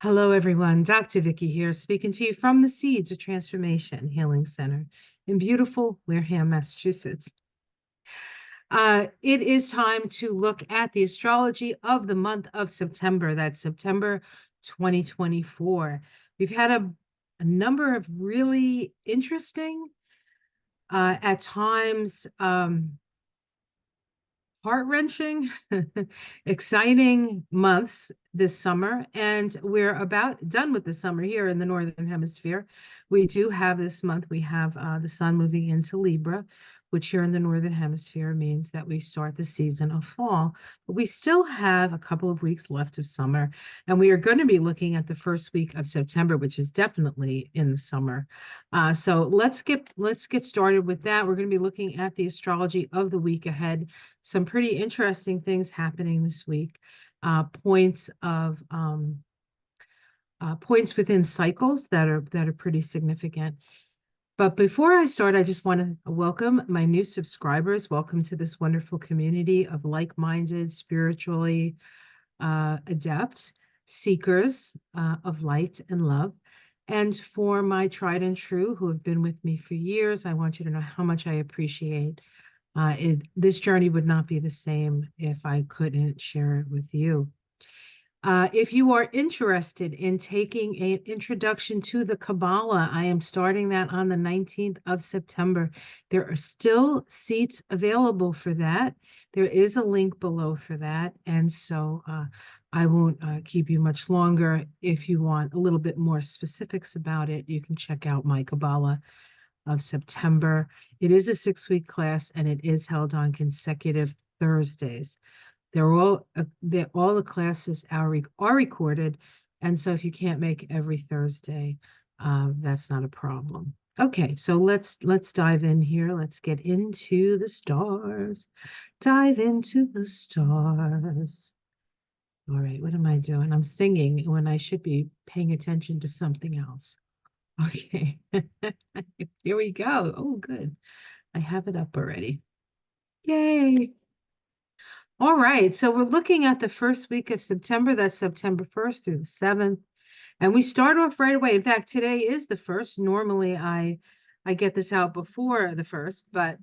Hello, everyone. Dr. Vicky here, speaking to you from the Seeds of Transformation Healing Center in beautiful Wareham, Massachusetts. It is time to look at the astrology of the month of September. That's September 2024. We've had a number of really interesting, at times, heart-wrenching, exciting months this summer, and we're about done with the summer here in the Northern Hemisphere. We do have this month, we have the sun moving into Libra, which here in the Northern Hemisphere means that we start the season of fall. But we still have a couple of weeks left of summer, and we are going to be looking at the first week of September, which is definitely in the summer. So let's get started with that. We're going to be looking at the astrology of the week ahead. Some pretty interesting things happening this week. Points within cycles that are pretty significant. But before I start, I just want to welcome my new subscribers. Welcome to this wonderful community of like-minded, spiritually adept seekers of light and love. And for my tried and true who have been with me for years, I want you to know how much I appreciate this journey would not be the same if I couldn't share it with you. If you are interested in taking an introduction to the Kabbalah, I am starting that on the 19th of September. There are still seats available for that. There is a link below for that. And so I won't keep you much longer. If you want a little bit more specifics about it, you can check out my Kabbalah of September. It is a 6-week class and it is held on consecutive Thursdays. All the classes are recorded, and so if you can't make every Thursday, that's not a problem. Okay, so let's dive in here. Let's get into the stars. Dive into the stars. All right, what am I doing? I'm singing when I should be paying attention to something else. Okay, here we go. Oh, good. I have it up already. Yay. All right, so we're looking at the first week of September. That's September 1st through the 7th. And we start off right away. In fact, today is the 1st. Normally I get this out before the 1st, but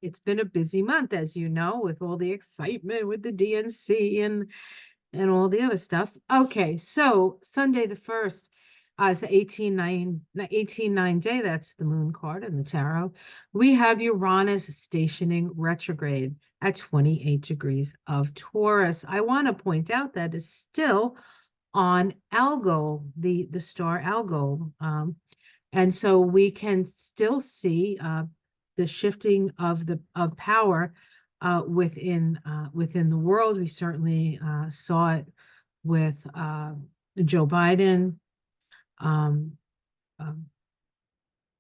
it's been a busy month, as you know, with all the excitement with the DNC and all the other stuff. Okay, so Sunday the 1st is the 18-9 day. That's the moon card in the tarot. We have Uranus stationing retrograde at 28 degrees of Taurus. I want to point out that it's still on Algol, the star Algol. And so we can still see the shifting of power within the world. We certainly saw it with Joe Biden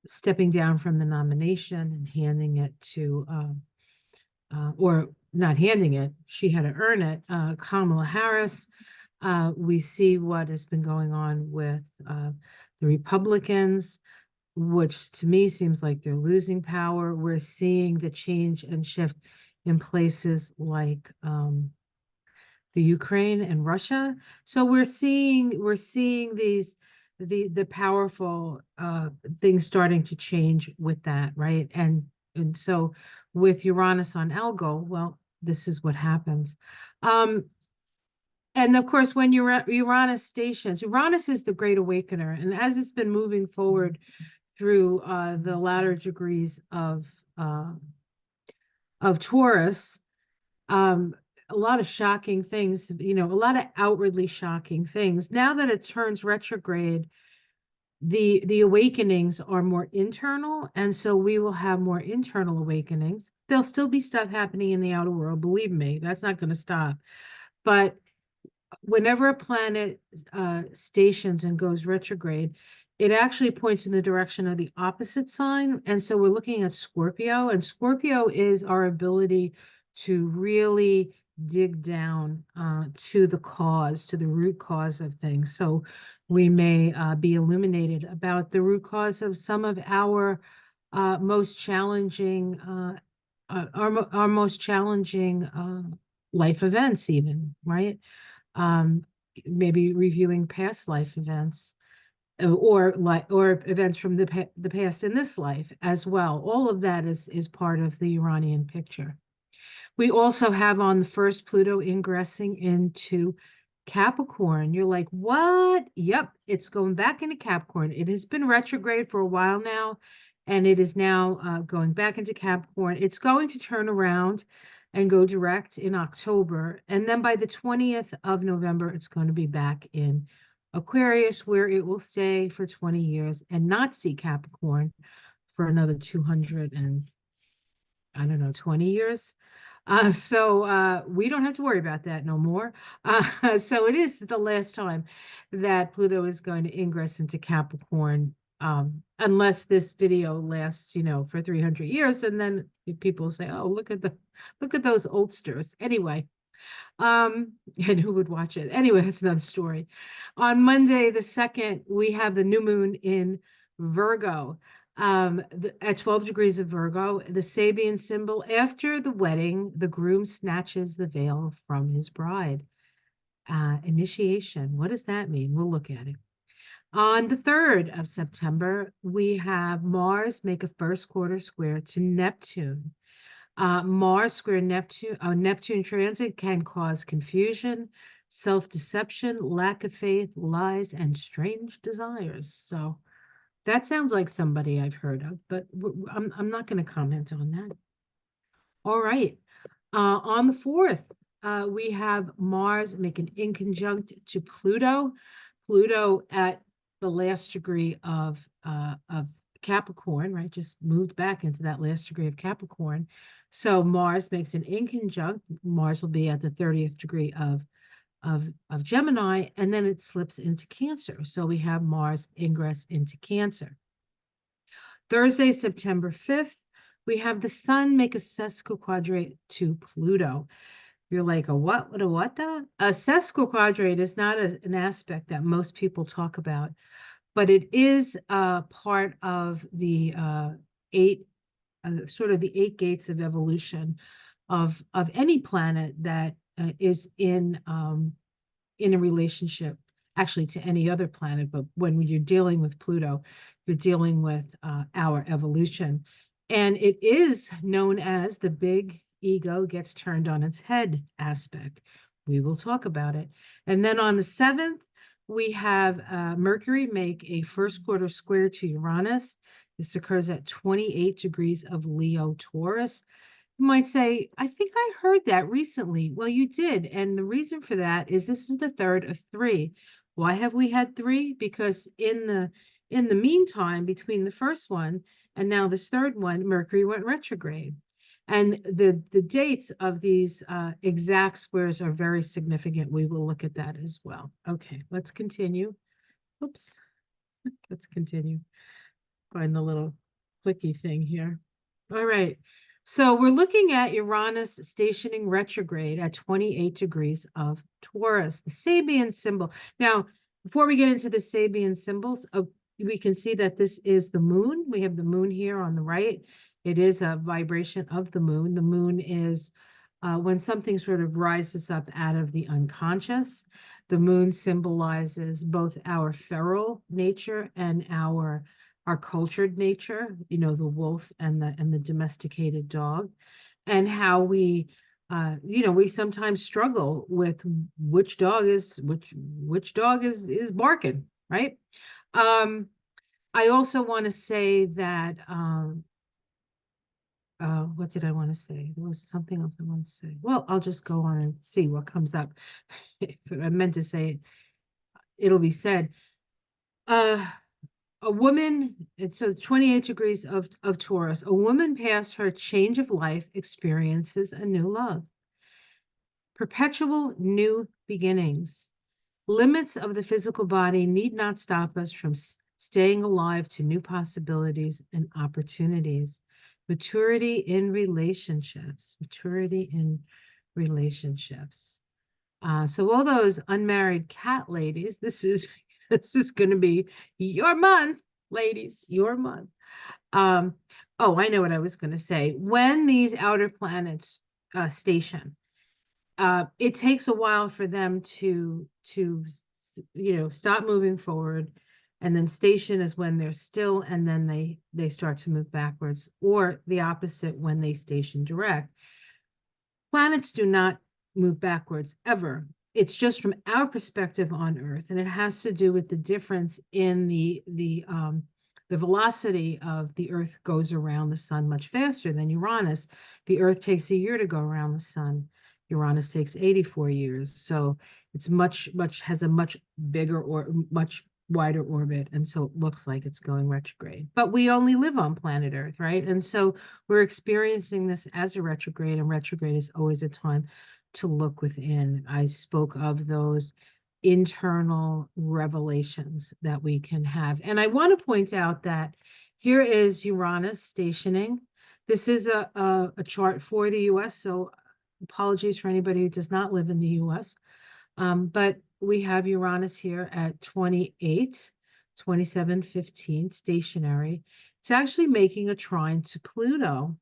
stepping down from the nomination and handing it to, or not handing it, she had to earn it, Kamala Harris. We see what has been going on with the Republicans, which to me seems like they're losing power. We're seeing the change and shift in places like the Ukraine and Russia. So we're seeing these the powerful things starting to change with that, right? And so with Uranus on Algol, well, this is what happens. And of course, when Uranus stations, Uranus is the great awakener, and as it's been moving forward through the latter degrees of Taurus, a lot of shocking things, a lot of outwardly shocking things. Now that it turns retrograde, the awakenings are more internal, and so we will have more internal awakenings. There'll still be stuff happening in the outer world, believe me, that's not going to stop. But whenever a planet stations and goes retrograde, it actually points in the direction of the opposite sign. And so we're looking at Scorpio, and Scorpio is our ability to really dig down to the root cause of things. So we may be illuminated about the root cause of some of our most challenging life events, even, right? maybe reviewing past life events, or events from the past in this life as well. All of that is part of the Uranian picture. We also have on the first Pluto ingressing into Capricorn. You're like, what? Yep, it's going back into Capricorn. It has been retrograde for a while now, and it is now going back into Capricorn. It's going to turn around and go direct in October. And then by the 20th of November, it's going to be back in Aquarius, where it will stay for 20 years and not see Capricorn for another 200 and, I don't know, 20 years. So we don't have to worry about that no more. So it is the last time that Pluto is going to ingress into Capricorn, unless this video lasts, for 300 years, and then people say, "Oh, look at those oldsters." Anyway, and who would watch it? Anyway, that's another story. On Monday, the 2nd, we have the new moon in Virgo. At 12 degrees of Virgo, the Sabian symbol. After the wedding, the groom snatches the veil from his bride. Initiation. What does that mean? We'll look at it. On the 3rd of September, we have Mars make a first quarter square to Neptune. Mars square Neptune, Neptune transit can cause confusion, self-deception, lack of faith, lies, and strange desires. So that sounds like somebody I've heard of, but I'm not going to comment on that. All right. On the 4th, we have Mars make an inconjunct to Pluto. Pluto at the last degree of Capricorn, right? Just moved back into that last degree of Capricorn. So Mars makes an inconjunct. Mars will be at the 30th degree of Gemini, and then it slips into Cancer. So we have Mars ingress into Cancer. Thursday, September 5th, we have the Sun make a sesquiquadrate to Pluto. You're like, a what? What a what though? A sesquiquadrate is not an aspect that most people talk about, but it is part of the sort of the 8 gates of evolution of any planet that is in a relationship, actually, to any other planet. But when you're dealing with Pluto, you're dealing with our evolution. And it is known as the big ego gets turned on its head aspect. We will talk about it. And then on the 7th, we have Mercury make a first quarter square to Uranus. This occurs at 28 degrees of Leo Taurus. You might say, I think I heard that recently. Well, you did. And the reason for that is this is the 3rd of 3. Why have we had 3? Because in the meantime, between the first one and now this third one, Mercury went retrograde. And the dates of these exact squares are very significant. We will look at that as well. Okay, let's continue. Oops. Let's continue. Find the little clicky thing here. All right. So we're looking at Uranus stationing retrograde at 28 degrees of Taurus, the Sabian symbol. Now, before we get into the Sabian symbols, we can see that this is the moon. We have the moon here on the right. It is a vibration of the moon. The moon is when something sort of rises up out of the unconscious. The moon symbolizes both our feral nature and our cultured nature, the wolf and the domesticated dog, and how we we sometimes struggle with which dog is barking, right? I also want to say that what did I want to say? There was something else I want to say. Well, I'll just go on and see what comes up. If I meant to say it, it'll be said. A woman, so 28 degrees of Taurus, a woman past her change of life experiences a new love. Perpetual new beginnings. Limits of the physical body need not stop us from staying alive to new possibilities and opportunities. Maturity in relationships. Maturity in relationships. So all those unmarried cat ladies, this is going to be your month, ladies, your month. Oh, I know what I was going to say. When these outer planets station, it takes a while for them to stop moving forward, and then station is when they're still, and then they start to move backwards, or the opposite when they station direct. Planets do not move backwards ever. It's just from our perspective on Earth, and it has to do with the difference in the velocity of the Earth goes around the sun much faster than Uranus. The Earth takes a year to go around the sun. Uranus takes 84 years. So it's has a much bigger or much wider orbit. And so it looks like it's going retrograde. But we only live on planet Earth, right? And so we're experiencing this as a retrograde, and retrograde is always a time to look within. I spoke of those internal revelations that we can have. And I want to point out that here is Uranus stationing. This is a chart for the US, so apologies for anybody who does not live in the US. But we have Uranus here at 28, 27, 15, stationary. It's actually making a trine to Pluto.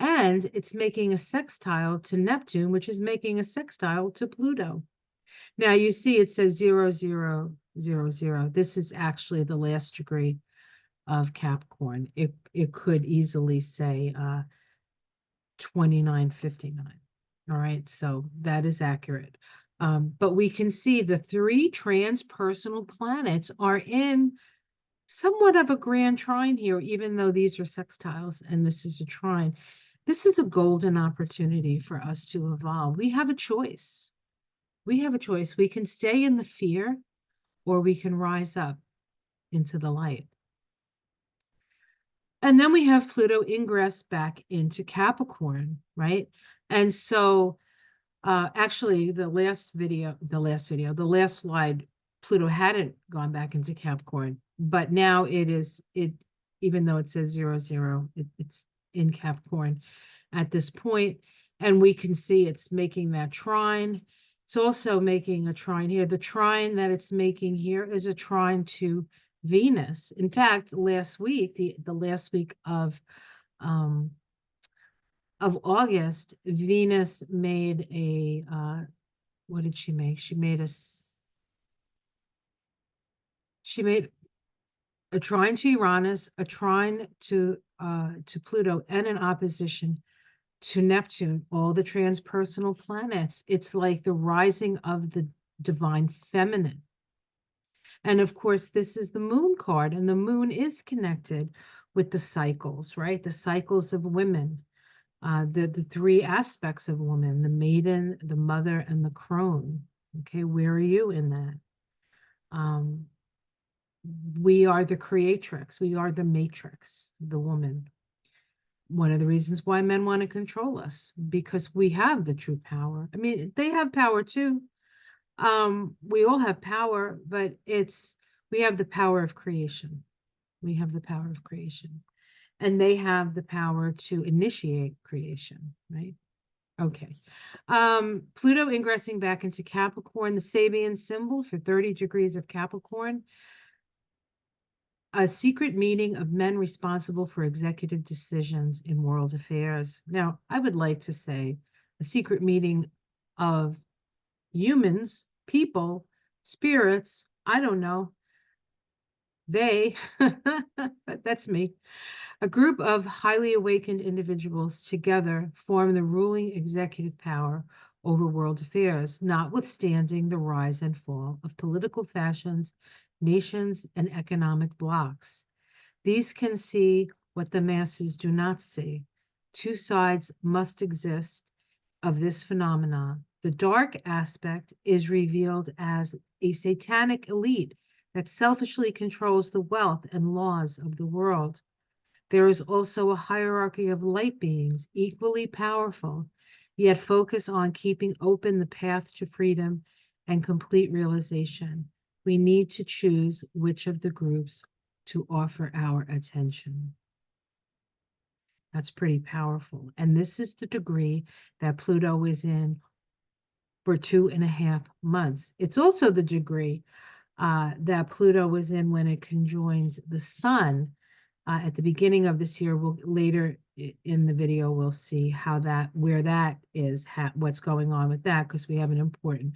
And it's making a sextile to Neptune, which is making a sextile to Pluto. Now you see it says 0, 0, 0, 0. This is actually the last degree of Capricorn. It could easily say 2959. All right, so that is accurate. But we can see the three transpersonal planets are in somewhat of a grand trine here, even though these are sextiles and this is a trine. This is a golden opportunity for us to evolve. We have a choice. We have a choice. We can stay in the fear, or we can rise up into the light. And then we have Pluto ingress back into Capricorn, right? And so actually the last slide, Pluto hadn't gone back into Capricorn, but now even though it says 0, 0, it's in Capricorn at this point, and we can see it's making that trine. It's also making a trine here. The trine that it's making here is a trine to Venus. In fact, last week, the last week of August, Venus made a what did she make? She made a trine to Uranus, a trine to Pluto, and an opposition to Neptune, all the transpersonal planets. It's like the rising of the divine feminine. And of course, this is the moon card, and the moon is connected with the cycles, right? The cycles of women, the three aspects of woman, the maiden, the mother, and the crone. Okay, where are you in that? We are the creatrix. We are the matrix, the woman. One of the reasons why men want to control us, because we have the true power. I mean, they have power too. We all have power, but we have the power of creation. We have the power of creation. And they have the power to initiate creation, right? Okay. Pluto ingressing back into Capricorn, the Sabian symbol for 30 degrees of Capricorn. A secret meeting of men responsible for executive decisions in world affairs. Now, I would like to say a secret meeting of humans, people, spirits, I don't know. They, that's me. A group of highly awakened individuals together form the ruling executive power over world affairs, notwithstanding the rise and fall of political fashions, nations, and economic blocs. These can see what the masses do not see. Two sides must exist of this phenomenon. The dark aspect is revealed as a satanic elite that selfishly controls the wealth and laws of the world. There is also a hierarchy of light beings, equally powerful, yet focus on keeping open the path to freedom and complete realization. We need to choose which of the groups to offer our attention. That's pretty powerful. And this is the degree that Pluto is in for 2.5 months. It's also the degree that Pluto was in when it conjoined the sun at the beginning of this year. Later in the video, we'll see where that is, what's going on with that, because we have an important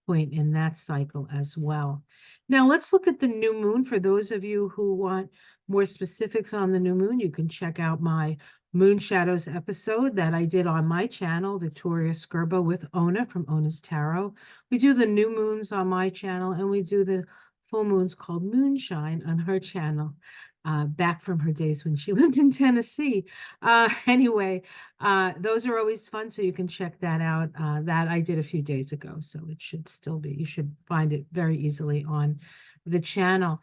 point in that cycle as well. Now let's look at the new moon. For those of you who want more specifics on the new moon, you can check out my Moon Shadows episode that I did on my channel, Victoria Skirbo with Ona from Ona's Tarot. We do the new moons on my channel, and we do the full moons called Moonshine on her channel, back from her days when she lived in Tennessee. Anyway, those are always fun, so you can check that out. That I did a few days ago, so it should still be, you should find it very easily on the channel.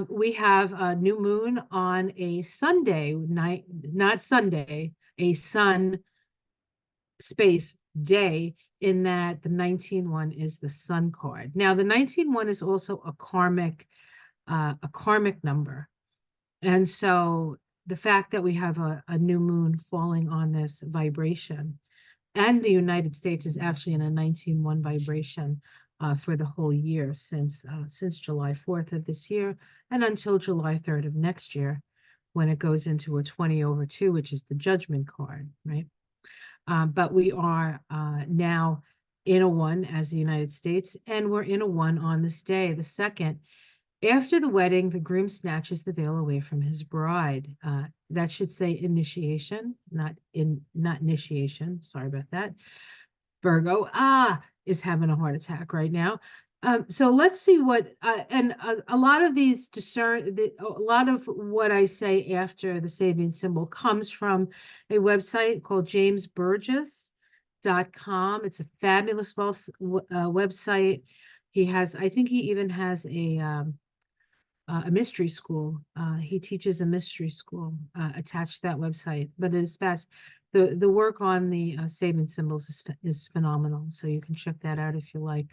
We have a new moon on a Sunday night, not Sunday, a sun space day, in that the 19-1 is the sun card. Now, the 19-1 is also a karmic number. And so the fact that we have a new moon falling on this vibration, and the United States is actually in a 19-1 vibration for the whole year since July 4th of this year and until July 3rd of next year, when it goes into a 20/2, which is the judgment card, right? But we are now in a 1 as the United States, and we're in a 1 on this day, the 2nd. After the wedding, the groom snatches the veil away from his bride. That should say initiation, not initiation. Sorry about that. Virgo is having a heart attack right now. So let's see what, and a lot of these a lot of what I say after the saving symbol comes from a website called jamesburgess.com. It's a fabulous website. I think he even has a mystery school. He teaches a mystery school attached to that website, but it is fast. The work on the saving symbols is phenomenal, so you can check that out if you like.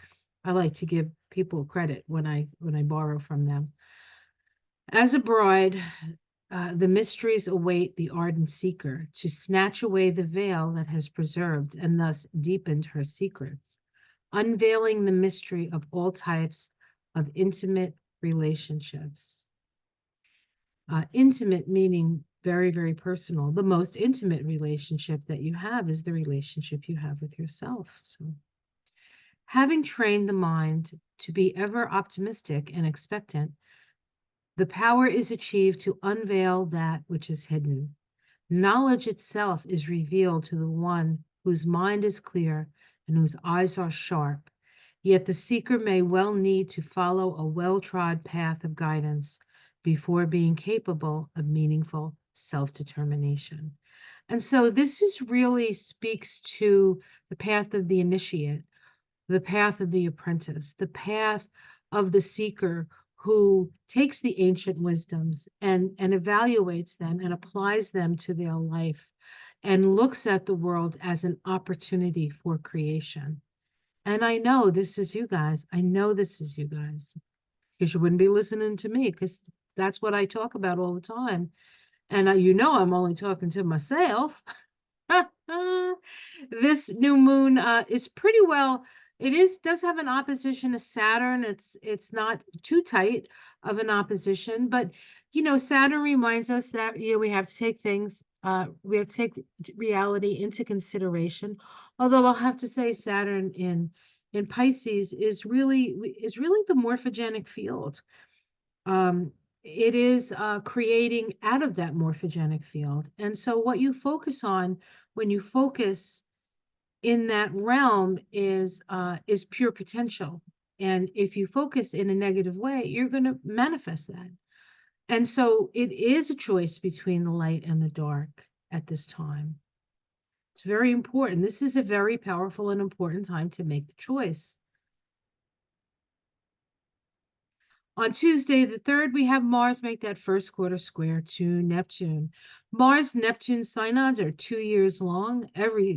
I like to give people credit when I borrow from them. As a bride, the mysteries await the ardent seeker to snatch away the veil that has preserved and thus deepened her secrets, unveiling the mystery of all types of intimate relationships. Intimate meaning very, very personal. The most intimate relationship that you have is the relationship you have with yourself. So, having trained the mind to be ever optimistic and expectant, the power is achieved to unveil that which is hidden. Knowledge itself is revealed to the one whose mind is clear and whose eyes are sharp. Yet the seeker may well need to follow a well-trod path of guidance before being capable of meaningful self-determination. And so this really speaks to the path of the initiate, the path of the apprentice, the path of the seeker who takes the ancient wisdoms and evaluates them and applies them to their life and looks at the world as an opportunity for creation. And I know this is you guys. I know this is you guys, because you wouldn't be listening to me, because that's what I talk about all the time. And I'm only talking to myself. This new moon is pretty well, does have an opposition to Saturn. It's not too tight of an opposition, but Saturn reminds us that we have to take we have to take reality into consideration. Although I'll have to say Saturn in Pisces is really the morphogenic field. It is creating out of that morphogenic field. And so what you focus on when you focus in that realm is pure potential. And if you focus in a negative way, you're going to manifest that. And so it is a choice between the light and the dark at this time. It's very important. This is a very powerful and important time to make the choice. On Tuesday, the 3rd, we have Mars make that first quarter square to Neptune. Mars-Neptune synods are 2 years long.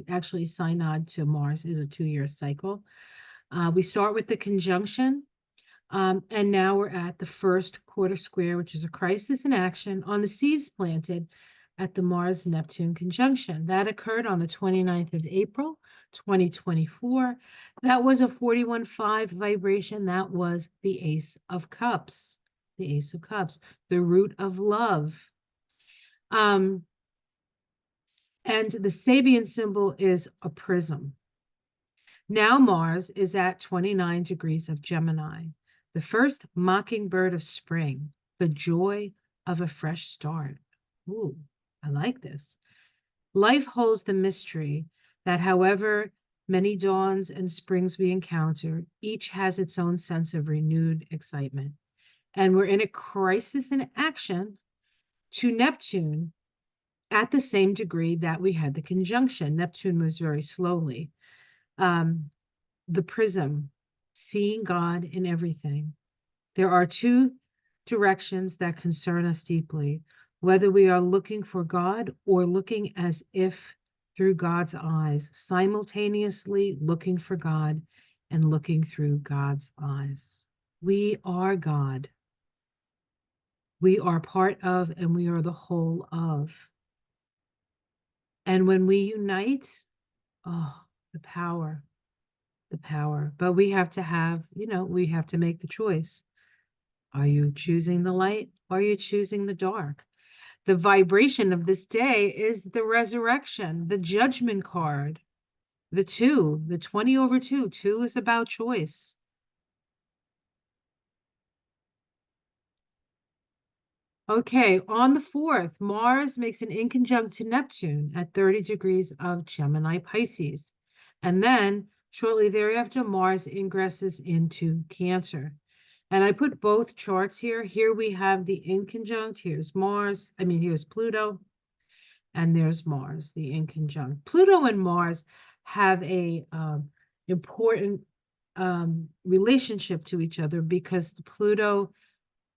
Actually, synod to Mars is a 2-year cycle. We start with the conjunction, and now we're at the first quarter square, which is a crisis in action on the seeds planted at the Mars-Neptune conjunction. That occurred on the 29th of April, 2024. That was a 41.5 vibration. That was the Ace of Cups. The Ace of Cups, the root of love. And the Sabian symbol is a prism. Now Mars is at 29 degrees of Gemini, the first mockingbird of spring, the joy of a fresh start. Ooh, I like this. Life holds the mystery that however many dawns and springs we encounter, each has its own sense of renewed excitement. And we're in a crisis in action to Neptune at the same degree that we had the conjunction. Neptune moves very slowly. The prism, seeing God in everything. There are two directions that concern us deeply, whether we are looking for God or looking as if through God's eyes, simultaneously looking for God and looking through God's eyes. We are God. We are part of and we are the whole of. And when we unite, oh, the power. But we have to have, we have to make the choice. Are you choosing the light? Or are you choosing the dark? The vibration of this day is the resurrection, the judgment card, the 2, the 20/2. 2 is about choice. Okay, on the 4th, Mars makes an inconjunct to Neptune at 30 degrees of Gemini Pisces. And then shortly thereafter, Mars ingresses into Cancer. And I put both charts here. Here we have the inconjunct. Here's Pluto. And there's Mars, the inconjunct. Pluto and Mars have a important relationship to each other because Pluto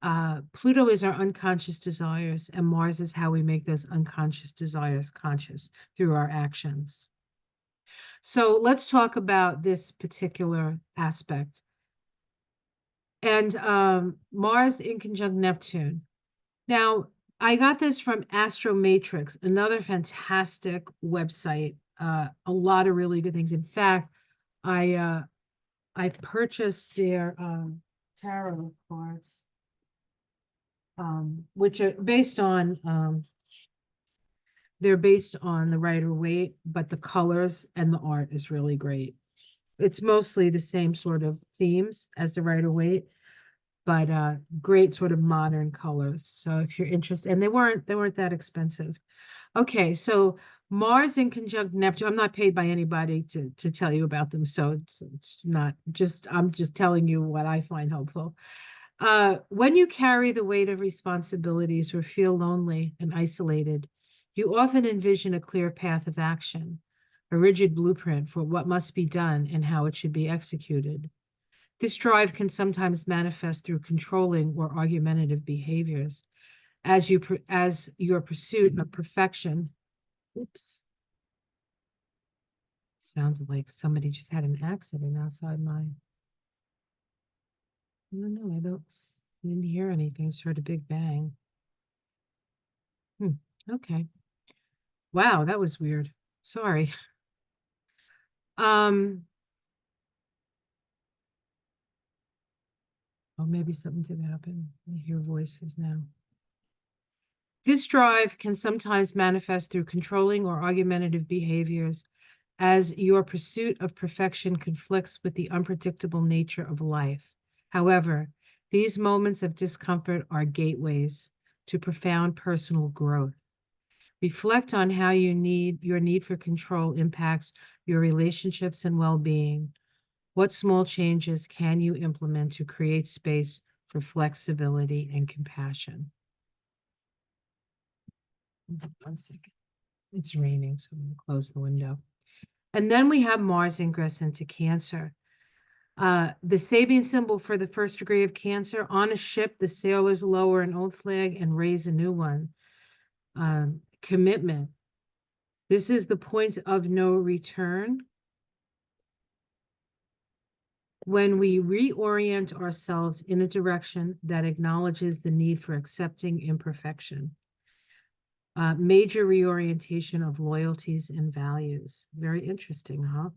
is our unconscious desires, and Mars is how we make those unconscious desires conscious through our actions. So let's talk about this particular aspect. And Mars in conjunct Neptune. Now, I got this from Astro Matrix, another fantastic website. A lot of really good things. In fact, I purchased their tarot cards, which are based on they're based on the Rider-Waite, but the colors and the art is really great. It's mostly the same sort of themes as the Rider-Waite, but great sort of modern colors. So if you're interested, and they weren't that expensive. Okay, so Mars in conjunct Neptune. I'm not paid by anybody to tell you about them, so it's not just, I'm just telling you what I find helpful. When you carry the weight of responsibilities or feel lonely and isolated, you often envision a clear path of action, a rigid blueprint for what must be done and how it should be executed. This drive can sometimes manifest through controlling or argumentative behaviors as your pursuit of perfection. Oops. Sounds like somebody just had an accident outside mine. I don't know. Didn't hear anything. Just heard a big bang. Okay. Wow, that was weird. Sorry. Oh, maybe something did happen. I hear voices now. This drive can sometimes manifest through controlling or argumentative behaviors as your pursuit of perfection conflicts with the unpredictable nature of life. However, these moments of discomfort are gateways to profound personal growth. Reflect on how your need for control impacts your relationships and well-being. What small changes can you implement to create space for flexibility and compassion? 1 second. It's raining, so I'm going to close the window. And then we have Mars ingress into Cancer. The Sabian symbol for the 1st degree of Cancer: on a ship, the sailors lower an old flag and raise a new one. Commitment. This is the point of no return. When we reorient ourselves in a direction that acknowledges the need for accepting imperfection. Major reorientation of loyalties and values. Very interesting, huh?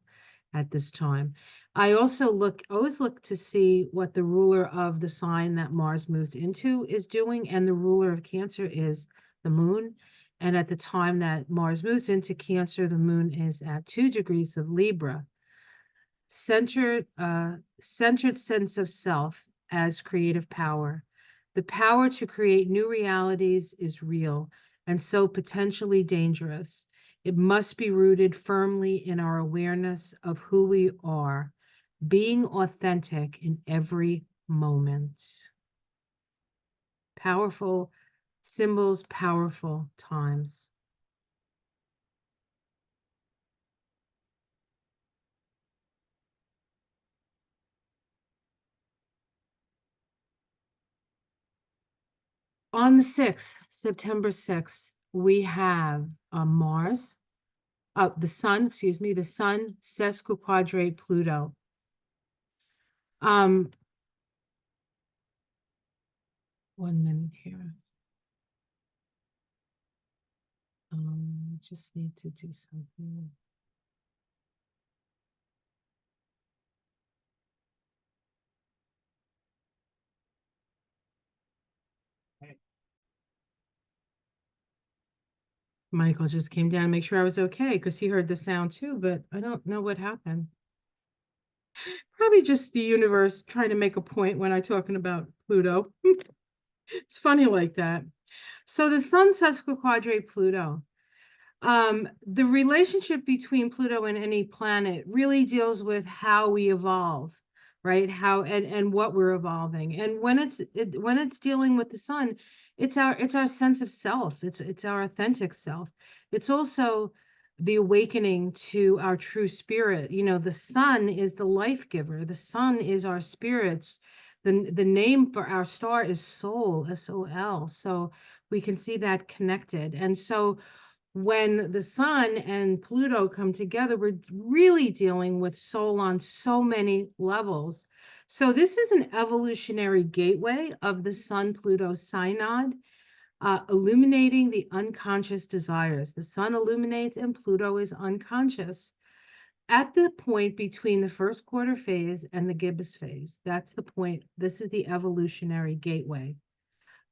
At this time. I also always look to see what the ruler of the sign that Mars moves into is doing, and the ruler of Cancer is the moon. And at the time that Mars moves into Cancer, the moon is at 2 degrees of Libra. Centered sense of self as creative power. The power to create new realities is real and so potentially dangerous. It must be rooted firmly in our awareness of who we are, being authentic in every moment. Powerful symbols, powerful times. On the 6th, September 6th, we have Mars, the sun, excuse me, the sun sesquiquadrate Pluto. Um, 1 minute here. Just need to do something. Michael just came down to make sure I was okay because he heard the sound too, but I don't know what happened. Probably just the universe trying to make a point when I'm talking about Pluto. It's funny like that. So the sun sesquiquadrate Pluto. The relationship between Pluto and any planet really deals with how we evolve, right? How and what we're evolving. And when it's dealing with the sun, it's our sense of self. It's our authentic self. It's also the awakening to our true spirit. You know, the sun is the life giver. The sun is our spirits. The name for our star is Soul, SOL. So we can see that connected. And so when the sun and Pluto come together, we're really dealing with soul on so many levels. So this is an evolutionary gateway of the sun Pluto synod, illuminating the unconscious desires. The sun illuminates and Pluto is unconscious. At the point between the first quarter phase and the gibbous phase, that's the point. This is the evolutionary gateway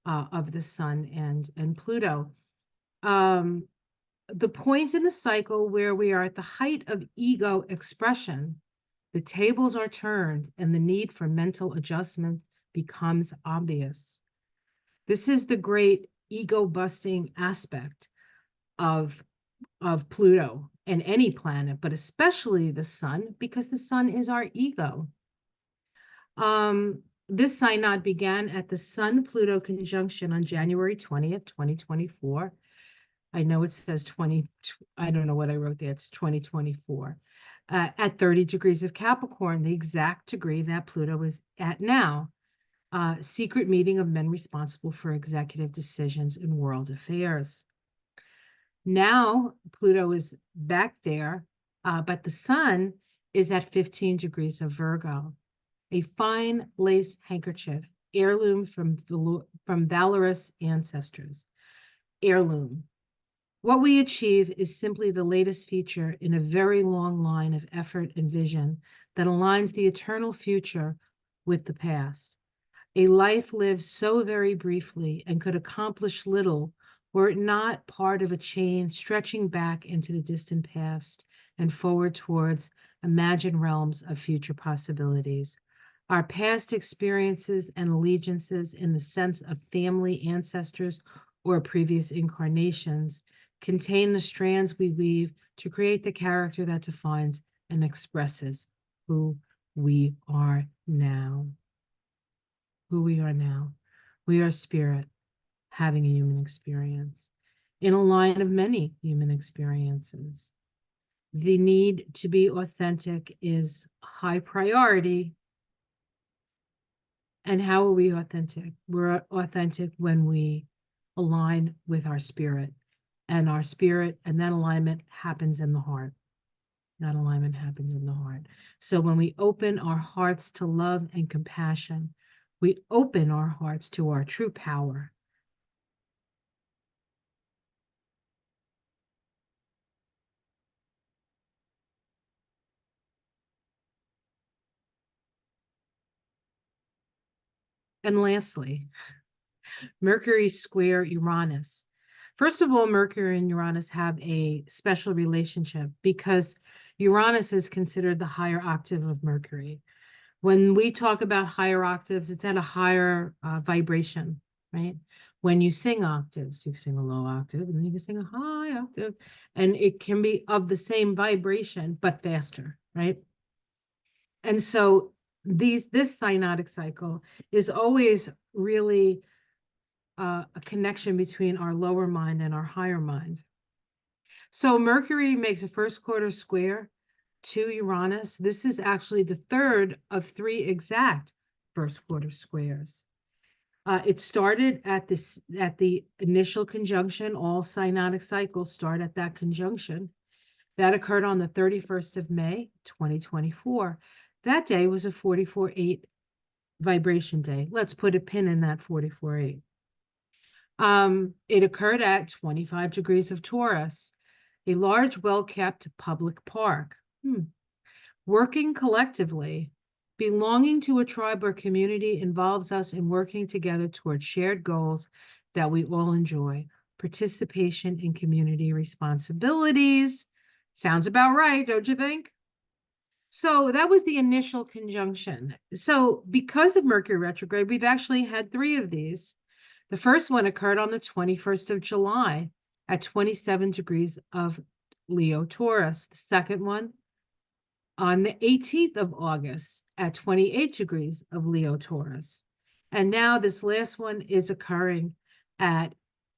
of the sun and Pluto. The point in the cycle where we are at the height of ego expression, the tables are turned and the need for mental adjustment becomes obvious. This is the great ego busting aspect of, of Pluto and any planet, but especially the sun, because the sun is our ego. This synod began at the Sun-Pluto conjunction on January 20th, 2024. I know it says 20, I don't know what I wrote there, it's 2024. At 30 degrees of Capricorn, the exact degree that Pluto is at now. Secret meeting of men responsible for executive decisions in world affairs. Now Pluto is back there, but the sun is at 15 degrees of Virgo. A fine lace handkerchief, heirloom from valorous ancestors. Heirloom. What we achieve is simply the latest feature in a very long line of effort and vision that aligns the eternal future with the past. A life lived so very briefly and could accomplish little were it not part of a chain stretching back into the distant past and forward towards imagined realms of future possibilities. Our past experiences and allegiances in the sense of family, ancestors, or previous incarnations contain the strands we weave to create the character that defines and expresses who we are now. Who we are now. We are spirit having a human experience in a line of many human experiences. The need to be authentic is high priority. And how are we authentic? We're authentic when we align with our spirit. And our spirit and that alignment happens in the heart. That alignment happens in the heart. So when we open our hearts to love and compassion, we open our hearts to our true power. And lastly, Mercury square Uranus. First of all, Mercury and Uranus have a special relationship because Uranus is considered the higher octave of Mercury. When we talk about higher octaves, it's at a higher vibration, right? When you sing octaves, you sing a low octave and then you can sing a high octave, and it can be of the same vibration, but faster, right? And so this synodic cycle is always really a connection between our lower mind and our higher mind. So Mercury makes a first quarter square to Uranus. This is actually the third of 3 exact first quarter squares. It started at the initial conjunction. All synodic cycles start at that conjunction. That occurred on the 31st of May, 2024. That day was a 44.8 vibration day. Let's put a pin in that 44.8. It occurred at 25 degrees of Taurus, a large, well-kept public park. Working collectively, belonging to a tribe or community involves us in working together towards shared goals that we all enjoy. Participation in community responsibilities. Sounds about right, don't you think? So that was the initial conjunction. So because of Mercury retrograde, we've actually had 3 of these. The first one occurred on the 21st of July at 27 degrees of Leo Taurus. The second one on the 18th of August at 28 degrees of Leo Taurus. And now this last one is occurring at,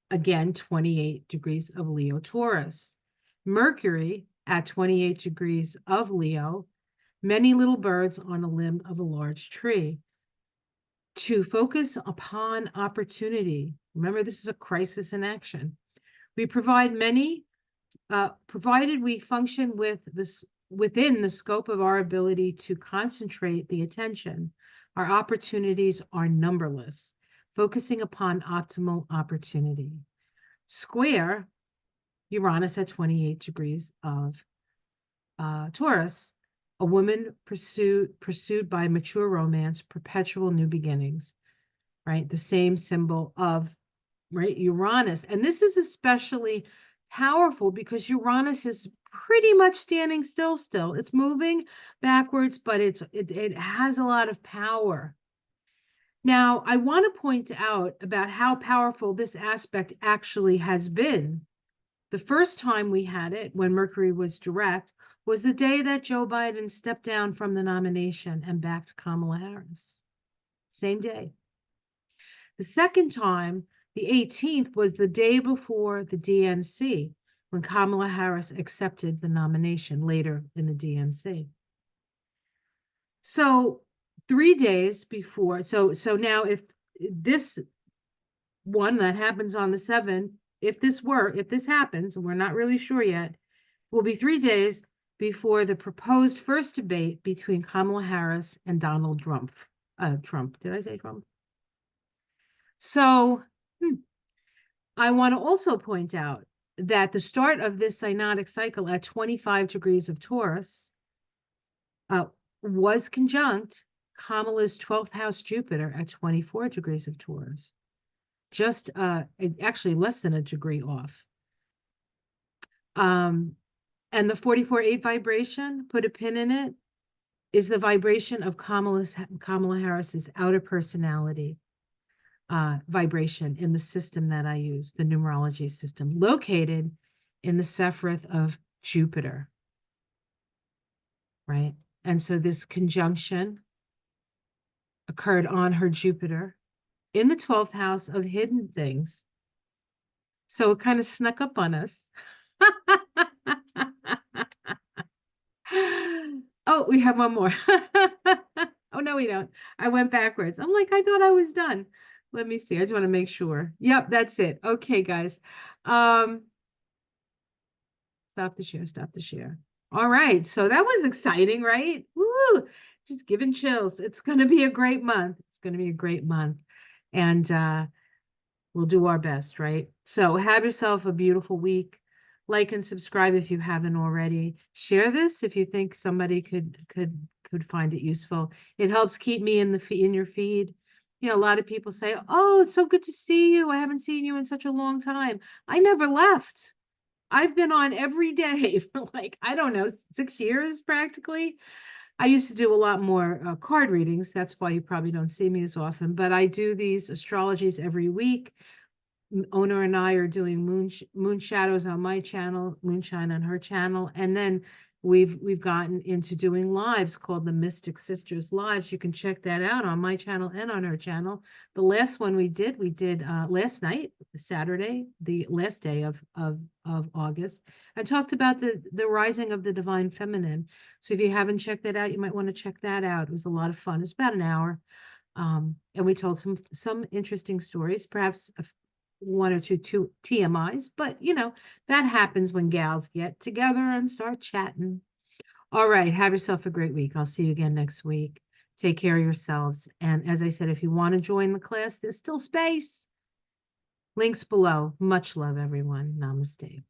again, 28 degrees of Leo Taurus. Mercury at 28 degrees of Leo, many little birds on a limb of a large tree. To focus upon opportunity. Remember, this is a crisis in action. We provide many, provided we function within the scope of our ability to concentrate the attention. Our opportunities are numberless, focusing upon optimal opportunity. Square, Uranus at 28 degrees of Taurus, a woman pursued by mature romance, perpetual new beginnings, right? The same symbol of, right, Uranus. And this is especially powerful because Uranus is pretty much standing still. It's moving backwards, but it has a lot of power. Now, I want to point out about how powerful this aspect actually has been. The first time we had it, when Mercury was direct, was the day that Joe Biden stepped down from the nomination and backed Kamala Harris. Same day. The second time, the 18th, was the day before the DNC, when Kamala Harris accepted the nomination later in the DNC. So 3 days before, so now if this one that happens on the 7th, if this happens, and we're not really sure yet, will be 3 days before the proposed first debate between Kamala Harris and Donald Trump. Did I say Trump? So I want to also point out that the start of this synodic cycle at 25 degrees of Taurus was conjunct Kamala's 12th house Jupiter at 24 degrees of Taurus. Just actually less than a degree off. And the 44.8 vibration, put a pin in it, is the vibration of Kamala Harris's outer personality vibration in the system that I use, the numerology system, located in the Sephiroth of Jupiter, right? And so this conjunction occurred on her Jupiter in the 12th house of hidden things. So it kind of snuck up on us. Oh, we have one more. Oh, no, we don't. I went backwards. I'm like, I thought I was done. Let me see. I just want to make sure. Yep, that's it. Okay, guys. Stop the share. Stop the share. All right. So that was exciting, right? Woo! Just giving chills. It's going to be a great month. It's going to be a great month. And we'll do our best, right? So have yourself a beautiful week. Like and subscribe if you haven't already. Share this if you think somebody could find it useful. It helps keep me in your feed. You know, a lot of people say, "Oh, it's so good to see you. I haven't seen you in such a long time." I never left. I've been on every day for like, I don't know, 6 years practically. I used to do a lot more card readings. That's why you probably don't see me as often, but I do these astrologies every week. Owner and I are doing moon shadows on my channel, moonshine on her channel, and then we've gotten into doing lives called the Mystic Sisters Lives. You can check that out on my channel and on her channel. The last one we did last night, Saturday, the last day of August. I talked about the rising of the divine feminine. So if you haven't checked that out, you might want to check that out. It was a lot of fun. It was about an hour. And we told some interesting stories, perhaps one or two TMIs, but you know, that happens when gals get together and start chatting. All right, have yourself a great week. I'll see you again next week. Take care of yourselves. And as I said, if you want to join the class, there's still space. Links below. Much love, everyone. Namaste.